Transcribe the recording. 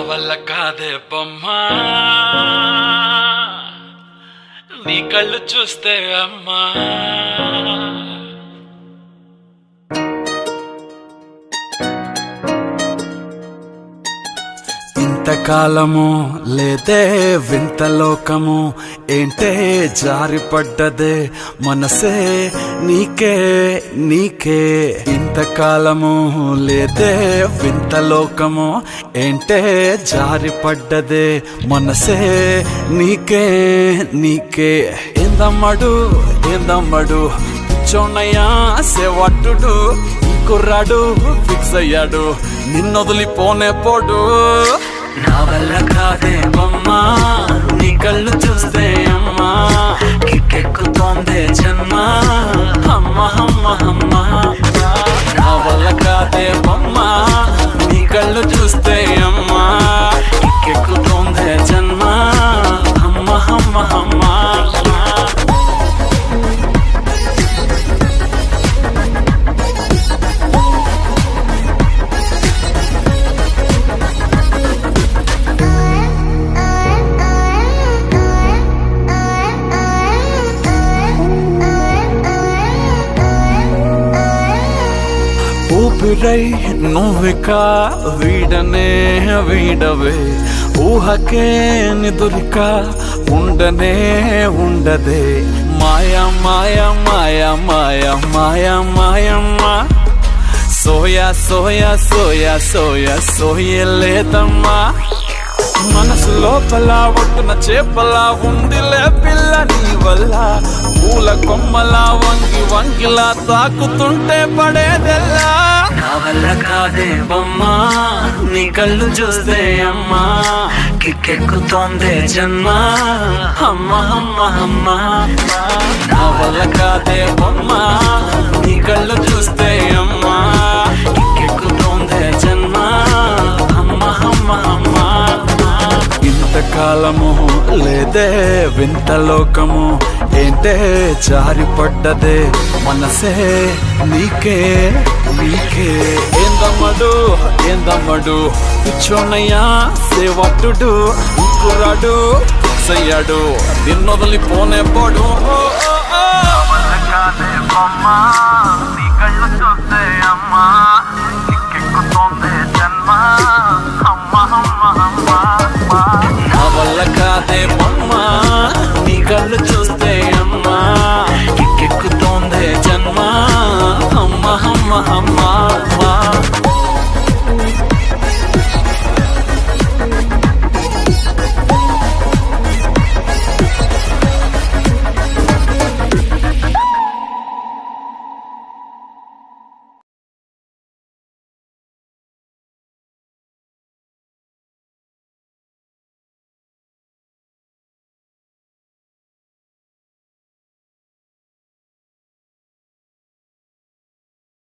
వల్ల కాదే బొమ్మా నీ కళ్ళు చూస్తే అమ్మా ఇంతకాలము లేదే వింత లోకము ఏంటే జారిపడ్డదే మనసే నీకే నీకే ఇంతకాలము లేదే వింత లోకము ఏంటే జారిపడ్డదే మనసే నీకే నీకే ఏందమ్మడు ఏందమ్మడు చోనయ్యా సేవట్టుడు కుర్రాడు ఫిక్స్ అయ్యాడు నిన్నొదిలిపోనే పోడు నా వల్ల కాదే బొమ్మా నీ కళ్ళు చూస్తే అమ్మా కిక్కెక్కుతోందే జన్మ అమ్మ అమ్మ అమ్మ నా వల్ల కాదే బొమ్మా నీ కళ్ళు చూస్తే అమ్మా కిక్కెక్కుతోందే జన్మ అమ్మ అమ్మ అమ్మ ఊపిరై నువ్విక వీడనే వీడవే ఊహకే నిదురిక ఉండనే ఉండదే మాయా మాయా మాయా మాయా మాయా మాయమ్మ సోయా సోయా సోయా సోయా సోయలేదమ్మా మనసు లోపల ఒట్టున చేపలా ఉందిలే పిల్ల నీ వల్ల పూల కొమ్మలా వంగి వంగిలా తాకుతుంటే పడేదెల్లా నా వల్ల కాదే బొమ్మా నీ కళ్ళు చూస్తే అమ్మా కిక్కెక్కుతోందే జన్మ అమ్మ అమ్మ అమ్మ నా వల్ల కాదే బొమ్మా నీ కళ్ళు చూస్తే అమ్మా కిక్కెక్కుతోందే జన్మ అమ్మ అమ్మ అమ్మ ఇంతకాలము లేదే వింత లోకము ఏంటే జారిపడ్డదే మనసే నీకే నీకే ఏందమ్మడు ఏందమ్మడు కూర్చోనయ్యా సేవట్టుడు కుర్రాడు ఫిక్స్ అయ్యాడు నిన్నొదిలిపోనే పోడు నీ కళ్ళు